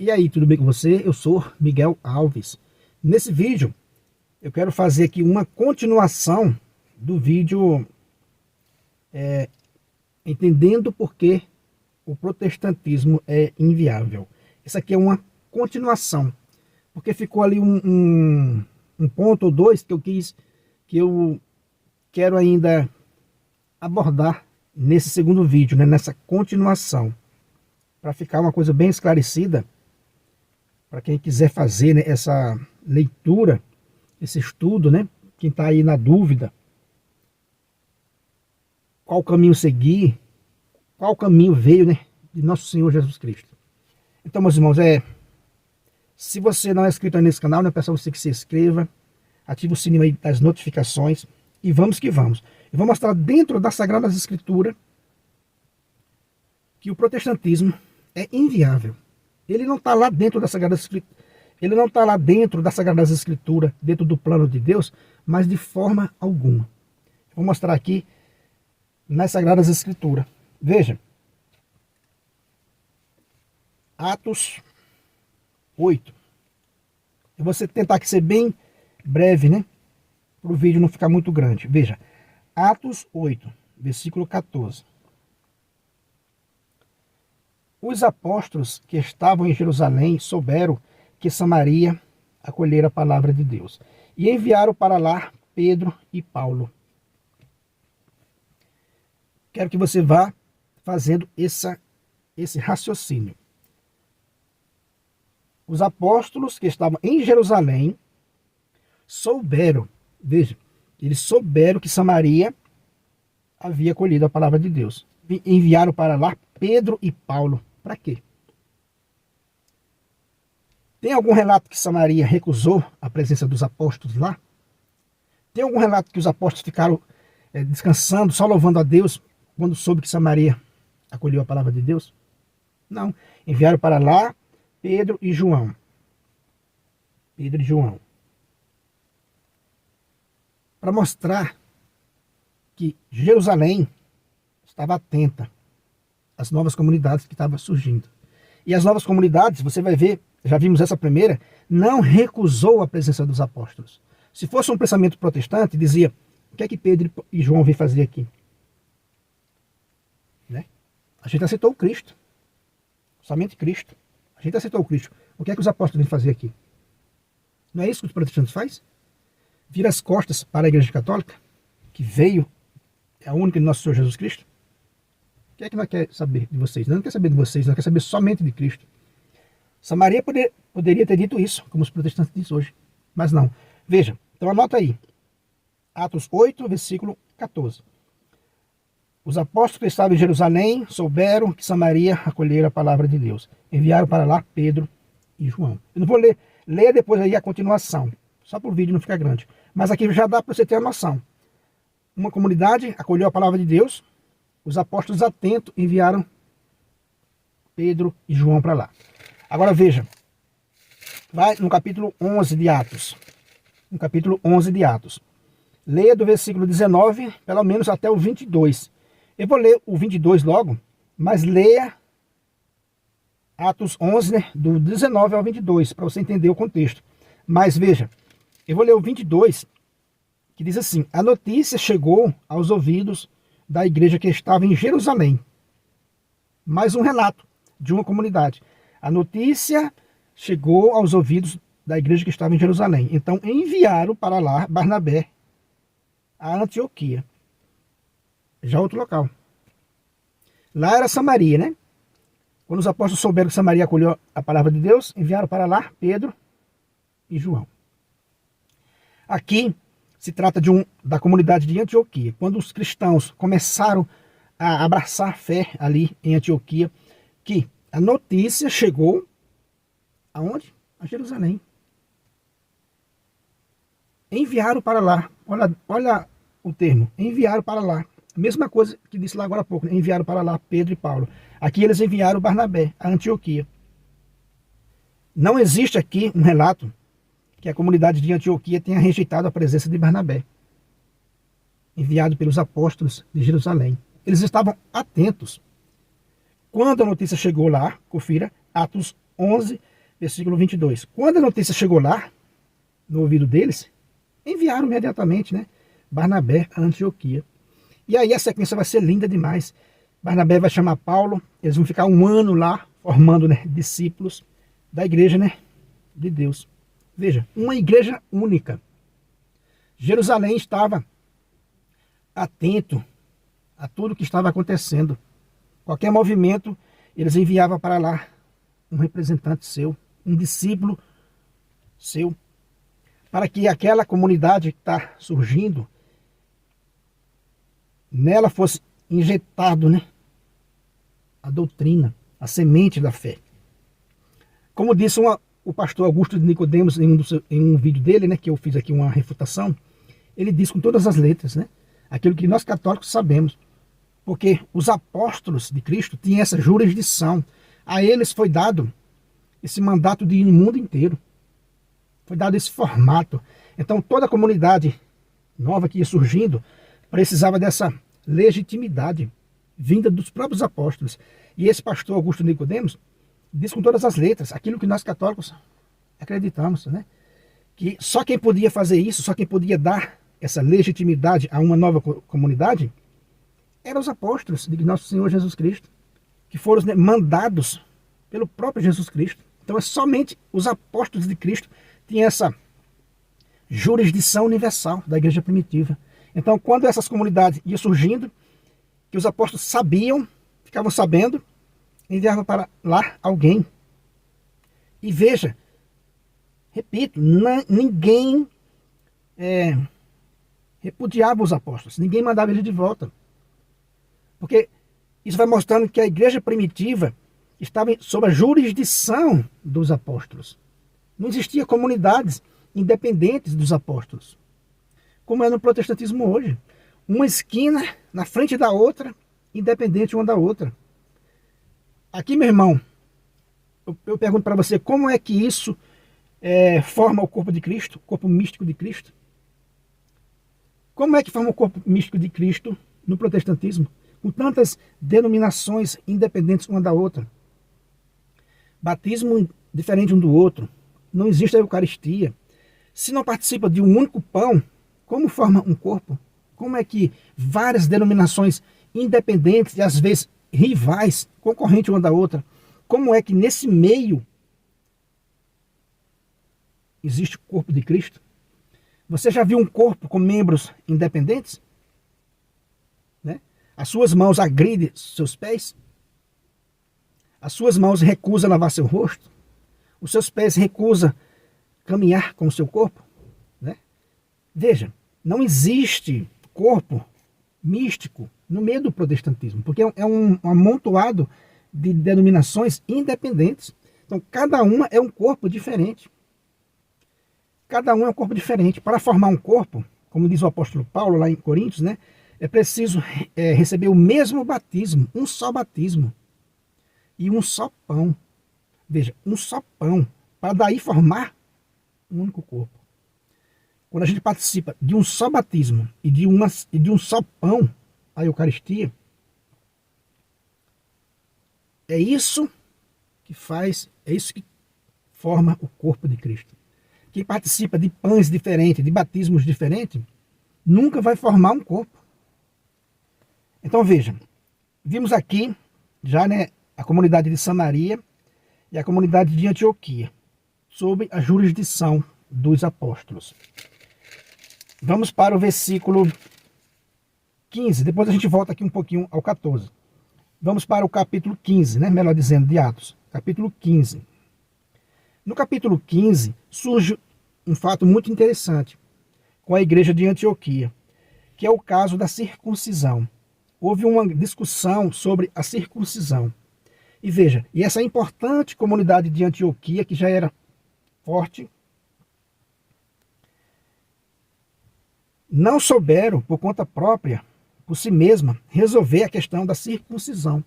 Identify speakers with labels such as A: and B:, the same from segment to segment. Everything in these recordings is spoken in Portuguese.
A: E aí, tudo bem com você? Eu sou Miguel Alves. Nesse vídeo, eu quero fazer aqui uma continuação do vídeo entendendo por que o protestantismo é inviável. Isso aqui é uma continuação, porque ficou ali um ponto ou dois que eu quero ainda abordar nesse segundo vídeo, né, nessa continuação, para ficar uma coisa bem esclarecida. Para quem quiser fazer, né, essa leitura, esse estudo, né? Quem está aí na dúvida, qual caminho seguir, qual caminho veio, né, de nosso Senhor Jesus Cristo. Então, meus irmãos, se você não é inscrito nesse canal, né, peço a você que se inscreva, ative o sininho aí das notificações e vamos que vamos. Eu vou mostrar dentro das Sagradas Escrituras que o protestantismo é inviável. Ele não está lá dentro da Sagrada Escritura. Ele não está lá dentro da Sagrada Escritura, dentro do plano de Deus, mas de forma alguma. Vou mostrar aqui nas Sagradas Escrituras. Veja. Atos 8. Eu vou tentar aqui ser bem breve, né? Para o vídeo não ficar muito grande. Veja. Atos 8, versículo 14. Os apóstolos que estavam em Jerusalém souberam que Samaria acolhera a palavra de Deus e enviaram para lá Pedro e Paulo. Quero que você vá fazendo esse raciocínio. Os apóstolos que estavam em Jerusalém souberam, veja, eles souberam que Samaria havia acolhido a palavra de Deus. Enviaram para lá Pedro e Paulo. Para quê? Tem algum relato que Samaria recusou a presença dos apóstolos lá? Tem algum relato que os apóstolos ficaram descansando, só louvando a Deus, quando soube que Samaria acolheu a palavra de Deus? Não. Enviaram para lá Pedro e João. Pedro e João. Para mostrar que Jerusalém estava atenta às novas comunidades que estavam surgindo. E as novas comunidades, você vai ver, já vimos essa primeira, não recusou a presença dos apóstolos. Se fosse um pensamento protestante, dizia, o que é que Pedro e João vêm fazer aqui? Né? A gente aceitou o Cristo. Somente Cristo. A gente aceitou o Cristo. O que é que os apóstolos vêm fazer aqui? Não é isso que os protestantes fazem? Vira as costas para a Igreja Católica, que veio, é a única de nosso Senhor Jesus Cristo. O que é que nós quer saber de vocês? Não quer saber de vocês, nós quer saber somente de Cristo. Samaria poderia ter dito isso, como os protestantes dizem hoje, mas não. Veja, então anota aí. Atos 8, versículo 14. Os apóstolos que estavam em Jerusalém souberam que Samaria acolhera a palavra de Deus. Enviaram para lá Pedro e João. Eu não vou ler. Leia depois aí a continuação, só para o vídeo não ficar grande. Mas aqui já dá para você ter a noção. Uma comunidade acolheu a palavra de Deus. Os apóstolos atentos enviaram Pedro e João para lá. Agora veja, vai no capítulo 11 de Atos. No capítulo 11 de Atos. Leia do versículo 19, pelo menos até o 22. Eu vou ler o 22 logo, mas leia Atos 11, né, do 19 ao 22, para você entender o contexto. Mas veja, eu vou ler o 22, que diz assim, a notícia chegou aos ouvidos da igreja que estava em Jerusalém. Mais um relato de uma comunidade. A notícia chegou aos ouvidos da igreja que estava em Jerusalém. Então enviaram para lá Barnabé a Antioquia. Já outro local. Lá era Samaria, né? Quando os apóstolos souberam que Samaria acolheu a palavra de Deus, enviaram para lá Pedro e João. Aqui se trata da comunidade de Antioquia. Quando os cristãos começaram a abraçar a fé ali em Antioquia, que a notícia chegou aonde? A Jerusalém. Enviaram para lá. Olha o termo. Enviaram para lá. A mesma coisa que disse lá agora há pouco. Né? Enviaram para lá Pedro e Paulo. Aqui eles enviaram Barnabé a Antioquia. Não existe aqui um relato que a comunidade de Antioquia tenha rejeitado a presença de Barnabé, enviado pelos apóstolos de Jerusalém. Eles estavam atentos. Quando a notícia chegou lá, confira, Atos 11, versículo 22. Quando a notícia chegou lá, no ouvido deles, enviaram imediatamente, né, Barnabé a Antioquia. E aí a sequência vai ser linda demais. Barnabé vai chamar Paulo, eles vão ficar um ano lá, formando, né, discípulos da igreja, né, de Deus. Veja, uma igreja única. Jerusalém estava atento a tudo que estava acontecendo. Qualquer movimento, eles enviavam para lá um representante seu, um discípulo seu, para que aquela comunidade que está surgindo, nela fosse injetado, né, a doutrina, a semente da fé. Como disse o pastor Augusto de Nicodemos em um vídeo dele, né, que eu fiz aqui uma refutação, ele diz com todas as letras, né, aquilo que nós católicos sabemos, porque os apóstolos de Cristo tinham essa jurisdição. A eles foi dado esse mandato de ir no mundo inteiro. Foi dado esse formato. Então toda a comunidade nova que ia surgindo precisava dessa legitimidade vinda dos próprios apóstolos. E esse pastor Augusto Nicodemos diz com todas as letras aquilo que nós católicos acreditamos, né? Que só quem podia fazer isso, só quem podia dar essa legitimidade a uma nova comunidade eram os apóstolos de nosso Senhor Jesus Cristo, que foram, né, mandados pelo próprio Jesus Cristo. Então é somente os apóstolos de Cristo tinham essa jurisdição universal da igreja primitiva. Então quando essas comunidades iam surgindo, que os apóstolos sabiam, ficavam sabendo, enviavam para lá alguém. E veja, repito, ninguém repudiava os apóstolos, ninguém mandava eles de volta. Porque isso vai mostrando que a igreja primitiva estava sob a jurisdição dos apóstolos. Não existia comunidades independentes dos apóstolos, como é no protestantismo hoje. Uma esquina na frente da outra, independente uma da outra. Aqui, meu irmão, eu pergunto para você, como é que isso forma o corpo de Cristo, o corpo místico de Cristo? Como é que forma o corpo místico de Cristo no protestantismo? Com tantas denominações independentes uma da outra. Batismo diferente um do outro. Não existe a Eucaristia. Se não participa de um único pão, como forma um corpo? Como é que várias denominações independentes e às vezes rivais, concorrentes uma da outra, como é que nesse meio existe o corpo de Cristo? Você já viu um corpo com membros independentes? Né? As suas mãos agridem seus pés? As suas mãos recusam lavar seu rosto? Os seus pés recusam caminhar com o seu corpo? Né? Veja, não existe corpo místico no meio do protestantismo, porque é um amontoado de denominações independentes. Então, cada uma é um corpo diferente. Cada um é um corpo diferente. Para formar um corpo, como diz o apóstolo Paulo lá em Coríntios, né, é preciso receber o mesmo batismo, um só batismo e um só pão. Veja, um só pão, para daí formar um único corpo. Quando a gente participa de um só batismo e de um só pão, a Eucaristia, é isso que forma o corpo de Cristo. Quem participa de pães diferentes, de batismos diferentes, nunca vai formar um corpo. Então veja, vimos aqui já, né, a comunidade de Samaria e a comunidade de Antioquia, sob a jurisdição dos apóstolos. Vamos para o versículo 15, depois a gente volta aqui um pouquinho ao 14. Vamos para o capítulo 15, né? Melhor dizendo, de Atos. Capítulo 15. No capítulo 15 surge um fato muito interessante com a igreja de Antioquia, que é o caso da circuncisão. Houve uma discussão sobre a circuncisão. E veja, e essa importante comunidade de Antioquia, que já era forte, não souberam, por conta própria, por si mesma, resolver a questão da circuncisão.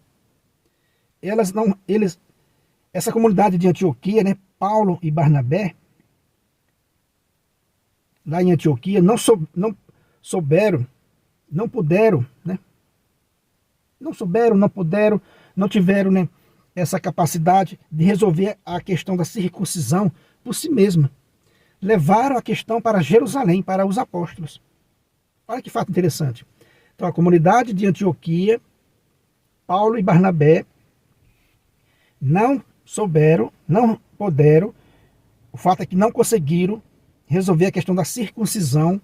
A: Essa comunidade de Antioquia, né, Paulo e Barnabé, lá em Antioquia, não souberam, não puderam, né, não souberam, não puderam, não tiveram, né, essa capacidade de resolver a questão da circuncisão por si mesma. Levaram a questão para Jerusalém, para os apóstolos. Olha que fato interessante. Então, a comunidade de Antioquia, Paulo e Barnabé, não souberam, não puderam, o fato é que não conseguiram resolver a questão da circuncisão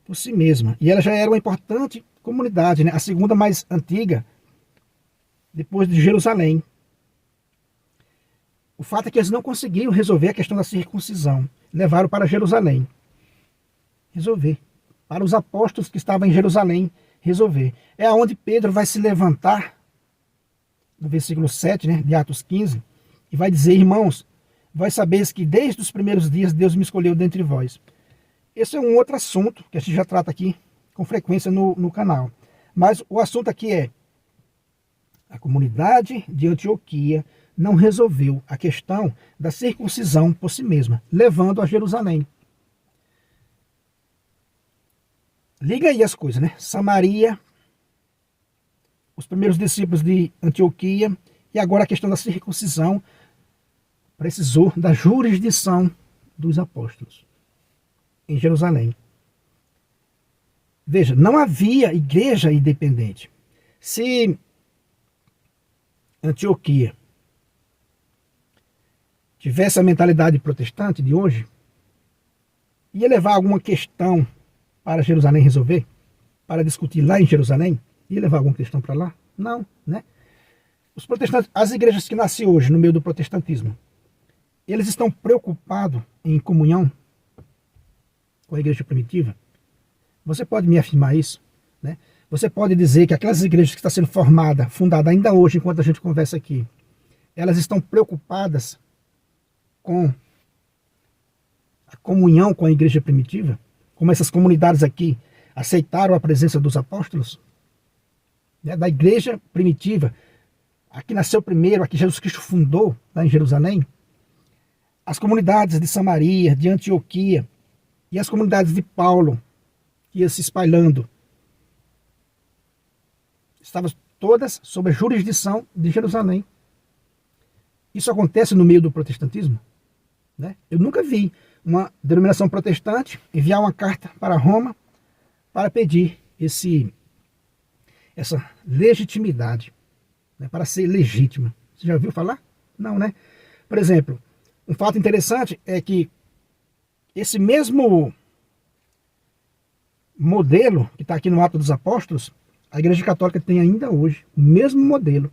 A: por si mesma. E ela já era uma importante comunidade, né? A segunda mais antiga, depois de Jerusalém. O fato é que eles não conseguiram resolver a questão da circuncisão. Levaram para Jerusalém. Resolver. Para os apóstolos que estavam em Jerusalém, resolver. É aonde Pedro vai se levantar, no versículo 7, né, de Atos 15, e vai dizer: irmãos, vós sabeis que desde os primeiros dias Deus me escolheu dentre vós. Esse é um outro assunto que a gente já trata aqui com frequência no canal. Mas o assunto aqui é: a comunidade de Antioquia não resolveu a questão da circuncisão por si mesma, levando a Jerusalém. Liga aí as coisas, né? Samaria, os primeiros discípulos de Antioquia, e agora a questão da circuncisão precisou da jurisdição dos apóstolos em Jerusalém. Veja, não havia igreja independente. Se Antioquia tivesse a mentalidade protestante de hoje, ia levar alguma questão para Jerusalém resolver? Para discutir lá em Jerusalém? Ia levar alguma questão para lá? Não, né? Os protestantes, as igrejas que nascem hoje no meio do protestantismo, eles estão preocupados em comunhão com a igreja primitiva? Você pode me afirmar isso, né? Você pode dizer que aquelas igrejas que estão sendo fundadas ainda hoje, enquanto a gente conversa aqui, elas estão preocupadas com a comunhão com a igreja primitiva? Como essas comunidades aqui aceitaram a presença dos apóstolos? Né? Da igreja primitiva, aqui nasceu primeiro, aqui Jesus Cristo fundou, lá em Jerusalém. As comunidades de Samaria, de Antioquia, e as comunidades de Paulo, que ia se espalhando, estavam todas sob a jurisdição de Jerusalém. Isso acontece no meio do protestantismo, né? Eu nunca vi uma denominação protestante enviar uma carta para Roma para pedir essa legitimidade, né, para ser legítima. Você já ouviu falar? Não, né? Por exemplo, um fato interessante é que esse mesmo modelo que está aqui no Atos dos Apóstolos, a Igreja Católica tem ainda hoje, o mesmo modelo.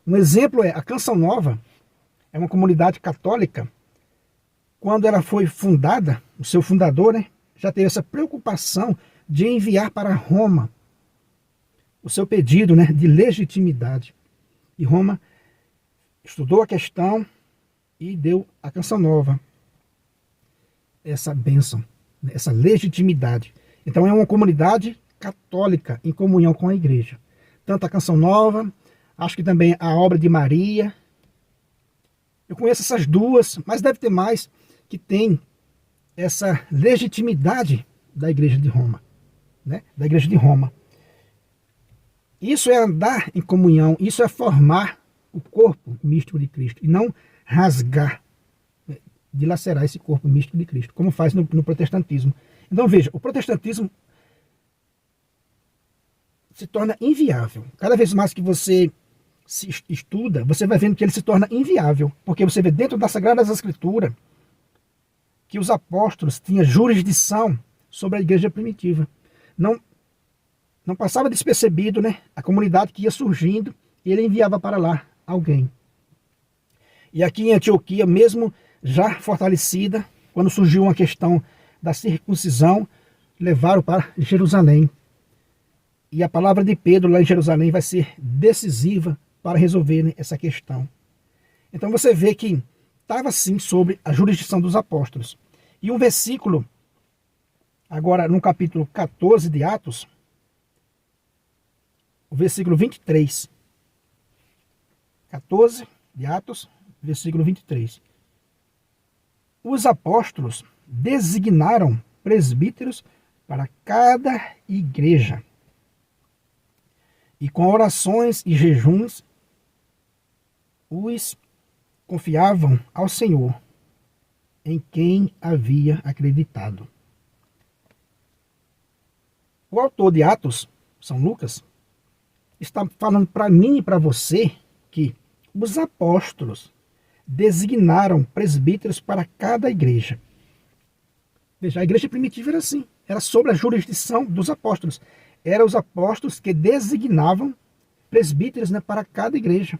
A: Um exemplo é a Canção Nova, é uma comunidade católica. Quando ela foi fundada, o seu fundador, né, já teve essa preocupação de enviar para Roma o seu pedido, né, de legitimidade. E Roma estudou a questão e deu à Canção Nova essa bênção, essa legitimidade. Então é uma comunidade católica em comunhão com a igreja. Tanto a Canção Nova, acho que também a obra de Maria. Eu conheço essas duas, mas deve ter mais que tem essa legitimidade da igreja de Roma, né? Da igreja de Roma. Isso é andar em comunhão, isso é formar o corpo místico de Cristo, e não rasgar, dilacerar esse corpo místico de Cristo, como faz no protestantismo. Então veja, o protestantismo se torna inviável. Cada vez mais que você se estuda, você vai vendo que ele se torna inviável, porque você vê dentro das Sagradas Escrituras que os apóstolos tinham jurisdição sobre a igreja primitiva. Não passava despercebido, né, a comunidade que ia surgindo, e ele enviava para lá alguém. E aqui em Antioquia, mesmo já fortalecida, quando surgiu uma questão da circuncisão, levaram para Jerusalém. E a palavra de Pedro lá em Jerusalém vai ser decisiva para resolver, né, essa questão. Então você vê que estava sim sobre a jurisdição dos apóstolos. E um versículo, agora no capítulo 14 de Atos, o versículo 23. 14 de Atos, versículo 23. Os apóstolos designaram presbíteros para cada igreja, e com orações e jejuns os confiavam ao Senhor, em quem havia acreditado. O autor de Atos, São Lucas, está falando para mim e para você que os apóstolos designaram presbíteros para cada igreja. Veja, a igreja primitiva era assim, era sob a jurisdição dos apóstolos. Eram os apóstolos que designavam presbíteros, né, para cada igreja.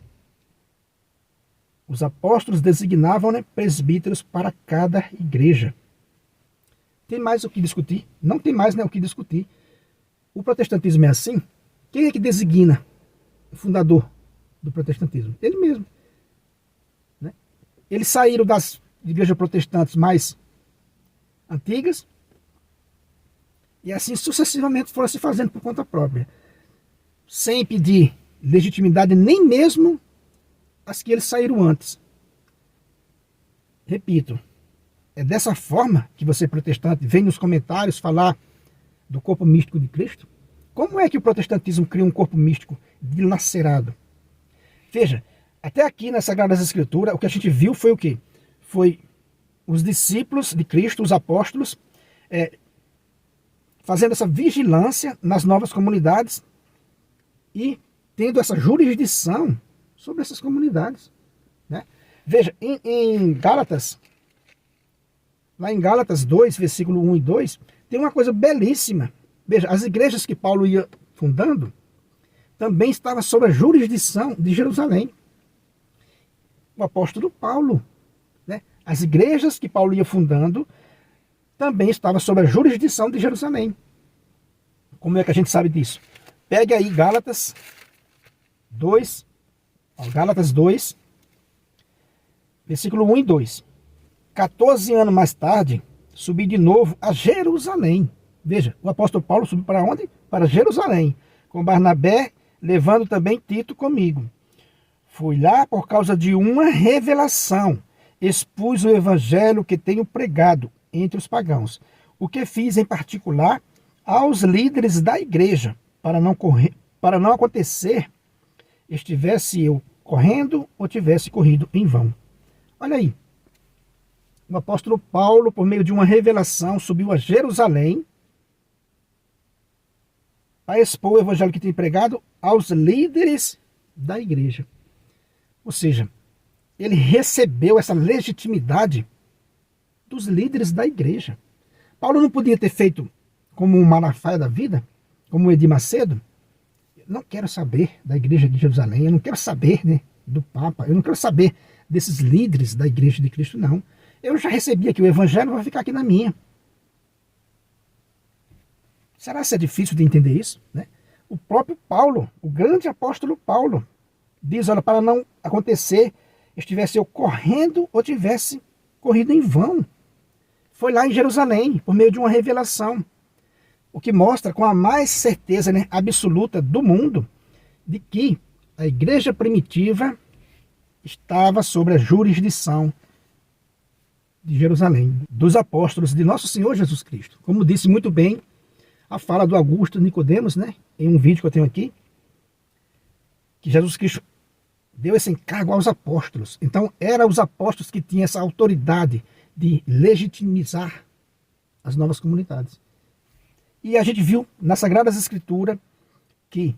A: Os apóstolos designavam, né, presbíteros para cada igreja. Tem mais o que discutir? Não tem mais, né, o que discutir. O protestantismo é assim? Quem é que designa o fundador do protestantismo? Ele mesmo. Né? Eles saíram das igrejas protestantes mais antigas e assim sucessivamente foram se fazendo por conta própria, sem pedir legitimidade nem mesmo as que eles saíram antes. Repito, é dessa forma que você, protestante, vem nos comentários falar do corpo místico de Cristo? Como é que o protestantismo cria um corpo místico dilacerado? Veja, até aqui nas Sagradas Escrituras, o que a gente viu foi o quê? Foi os discípulos de Cristo, os apóstolos, fazendo essa vigilância nas novas comunidades e tendo essa jurisdição sobre essas comunidades. Né? Veja, em Gálatas, lá em Gálatas 2, versículo 1 e 2, tem uma coisa belíssima. Veja, as igrejas que Paulo ia fundando também estavam sob a jurisdição de Jerusalém. O apóstolo Paulo, né? As igrejas que Paulo ia fundando também estavam sob a jurisdição de Jerusalém. Como é que a gente sabe disso? Pegue aí Gálatas 2, Gálatas 2, versículo 1 e 2. 14 anos mais tarde, subi de novo a Jerusalém. Veja, o apóstolo Paulo subiu para onde? Para Jerusalém, com Barnabé, levando também Tito comigo. Fui lá por causa de uma revelação. Expus o evangelho que tenho pregado entre os pagãos. O que fiz em particular aos líderes da igreja, para não acontecer, estivesse eu correndo ou tivesse corrido em vão. Olha aí. O apóstolo Paulo, por meio de uma revelação, subiu a Jerusalém para expor o evangelho que tem pregado aos líderes da igreja. Ou seja, ele recebeu essa legitimidade dos líderes da igreja. Paulo não podia ter feito como um Malafaia da vida, como o Edir Macedo. Eu não quero saber da igreja de Jerusalém, eu não quero saber, né, do Papa, eu não quero saber desses líderes da igreja de Cristo, não. Eu já recebi aqui o evangelho, vai ficar aqui na minha. Será que é difícil de entender isso? Né? O próprio Paulo, o grande apóstolo Paulo, diz, olha, para não acontecer, estivesse eu correndo ou tivesse corrido em vão. Foi lá em Jerusalém, por meio de uma revelação. O que mostra com a mais certeza, né, absoluta do mundo, de que a igreja primitiva estava sob a jurisdição de Jerusalém, dos apóstolos de nosso Senhor Jesus Cristo. Como disse muito bem a fala do Augusto Nicodemos, né, em um vídeo que eu tenho aqui, que Jesus Cristo deu esse encargo aos apóstolos. Então, eram os apóstolos que tinham essa autoridade de legitimizar as novas comunidades. E a gente viu nas Sagradas Escrituras que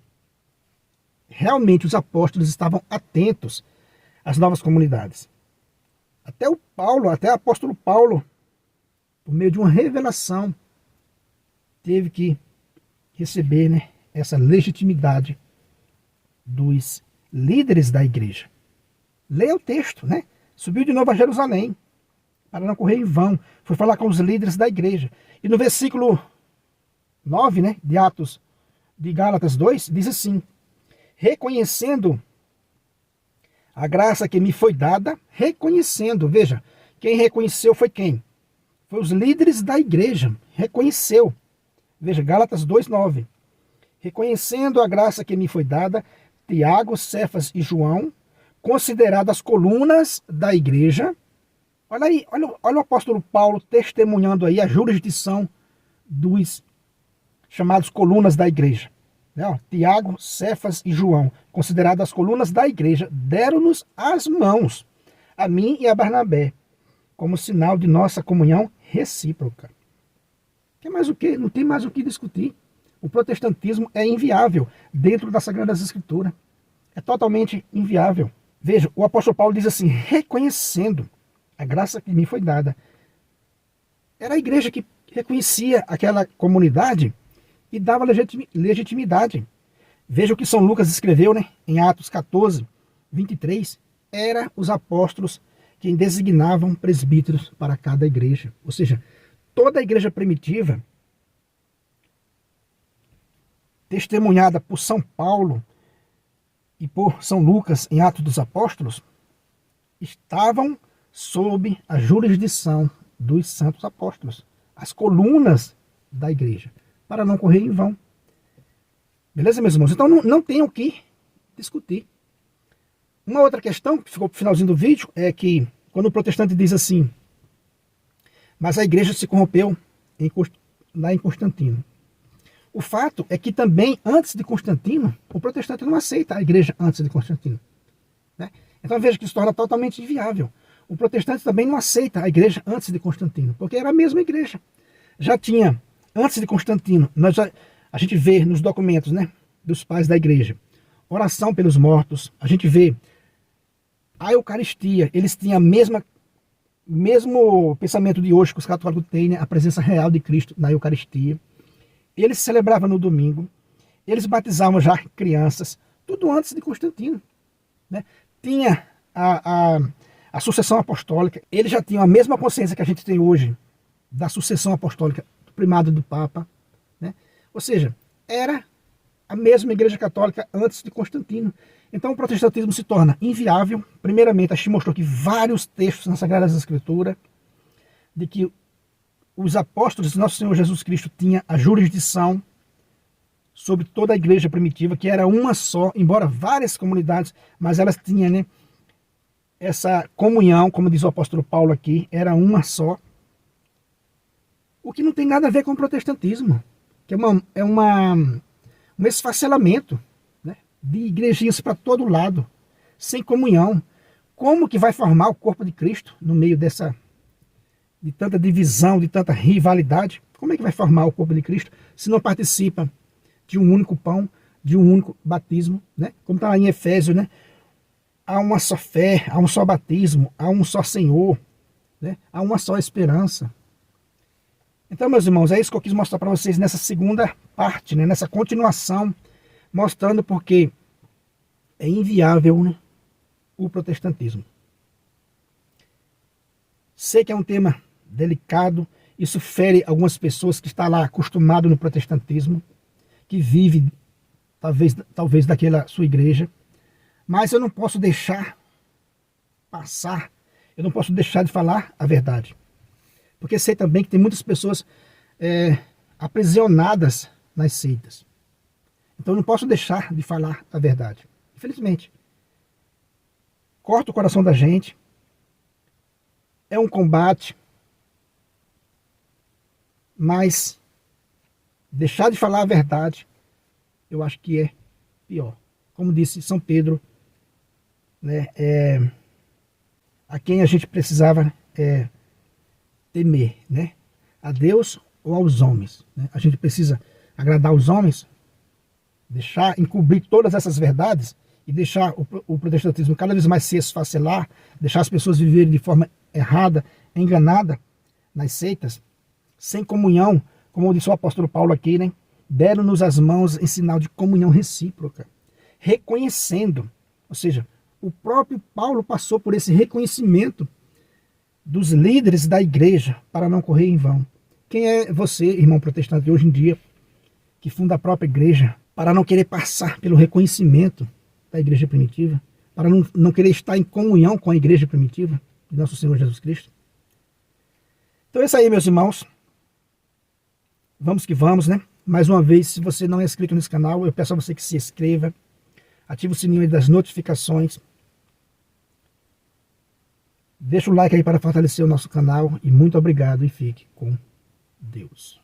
A: realmente os apóstolos estavam atentos às novas comunidades. Até o apóstolo Paulo, por meio de uma revelação, teve que receber, né, essa legitimidade dos líderes da igreja. Leia o texto, né? Subiu de novo a Jerusalém, para não correr em vão. Foi falar com os líderes da igreja. E no versículo 9, né, de Atos de Gálatas 2, diz assim: reconhecendo a graça que me foi dada, reconhecendo, veja, quem reconheceu foi quem? Foi os líderes da igreja, reconheceu. Veja, Gálatas 2:9. Reconhecendo a graça que me foi dada, Tiago, Cefas e João, consideradas colunas da igreja. Olha aí, olha o apóstolo Paulo testemunhando aí a jurisdição dos chamados colunas da igreja. né, ó, Tiago, Cefas e João, considerados as colunas da igreja, deram-nos as mãos, a mim e a Barnabé, como sinal de nossa comunhão recíproca. Tem mais o quê? Não tem mais o que discutir. O protestantismo é inviável dentro das Sagradas Escrituras. É totalmente inviável. Veja, o apóstolo Paulo diz assim, reconhecendo a graça que me foi dada. Era a igreja que reconhecia aquela comunidade e dava legitimidade. Veja o que São Lucas escreveu, né, em Atos 14, 23. Era os apóstolos quem designavam presbíteros para cada igreja. Ou seja, toda a igreja primitiva, testemunhada por São Paulo e por São Lucas em Atos dos Apóstolos, estavam sob a jurisdição dos santos apóstolos, as colunas da igreja, para não correr em vão. Beleza, meus irmãos? Então não tem o que discutir. Uma outra questão, que ficou para o finalzinho do vídeo, é que quando o protestante diz assim, mas a igreja se corrompeu lá em Constantino. O fato é que também, antes de Constantino, o protestante não aceita a igreja antes de Constantino, né? Então veja que isso torna totalmente inviável. O protestante também não aceita a igreja antes de Constantino, porque era a mesma igreja. Já tinha, antes de Constantino, a gente vê nos documentos, né, dos pais da igreja, oração pelos mortos, a gente vê a Eucaristia, eles tinham mesmo pensamento de hoje que os católicos têm, né, a presença real de Cristo na Eucaristia. Eles celebravam no domingo, eles batizavam já crianças, tudo antes de Constantino, né? Tinha a sucessão apostólica, eles já tinham a mesma consciência que a gente tem hoje da sucessão apostólica, do primado do Papa, né? Ou seja, era a mesma igreja católica antes de Constantino. Então o protestantismo se torna inviável. Primeiramente, a gente mostrou aqui vários textos nas Sagradas Escrituras de que os apóstolos de nosso Senhor Jesus Cristo tinham a jurisdição sobre toda a igreja primitiva, que era uma só, embora várias comunidades, mas elas tinham, né, essa comunhão, como diz o apóstolo Paulo aqui, era uma só. O que não tem nada a ver com o protestantismo, que é um esfacelamento, né, de igrejinhas para todo lado, sem comunhão. Como que vai formar o corpo de Cristo no meio de tanta divisão, de tanta rivalidade? Como é que vai formar o corpo de Cristo se não participa de um único pão, de um único batismo, né? Como está lá em Efésios, né? Há uma só fé, há um só batismo, há um só Senhor, né? Há uma só esperança. Então, meus irmãos, é isso que eu quis mostrar para vocês nessa segunda parte, né? Nessa continuação, mostrando porque é inviável, né, o protestantismo. Sei que é um tema delicado, isso fere algumas pessoas que estão lá acostumadas no protestantismo, que vive talvez daquela sua igreja, mas eu não posso deixar passar, eu não posso deixar de falar a verdade, porque sei também que tem muitas pessoas aprisionadas nas seitas, então eu não posso deixar de falar a verdade, infelizmente. Corta o coração da gente, é um combate, mas deixar de falar a verdade, eu acho que é pior. Como disse São Pedro, né, a quem a gente precisava temer, né? A Deus ou aos homens, né? A gente precisa agradar os homens, encobrir todas essas verdades e deixar o protestantismo cada vez mais se esfacelar, deixar as pessoas viverem de forma errada, enganada nas seitas, sem comunhão, como disse o apóstolo Paulo aqui, né? Deram-nos as mãos em sinal de comunhão recíproca, reconhecendo, ou seja, o próprio Paulo passou por esse reconhecimento dos líderes da igreja para não correr em vão. Quem é você, irmão protestante, hoje em dia, que funda a própria igreja, para não querer passar pelo reconhecimento da igreja primitiva, para não querer estar em comunhão com a igreja primitiva de nosso Senhor Jesus Cristo? Então é isso aí, meus irmãos. Vamos que vamos, né? Mais uma vez, se você não é inscrito nesse canal, eu peço a você que se inscreva, ative o sininho aí das notificações, deixa o like aí para fortalecer o nosso canal e muito obrigado e fique com Deus.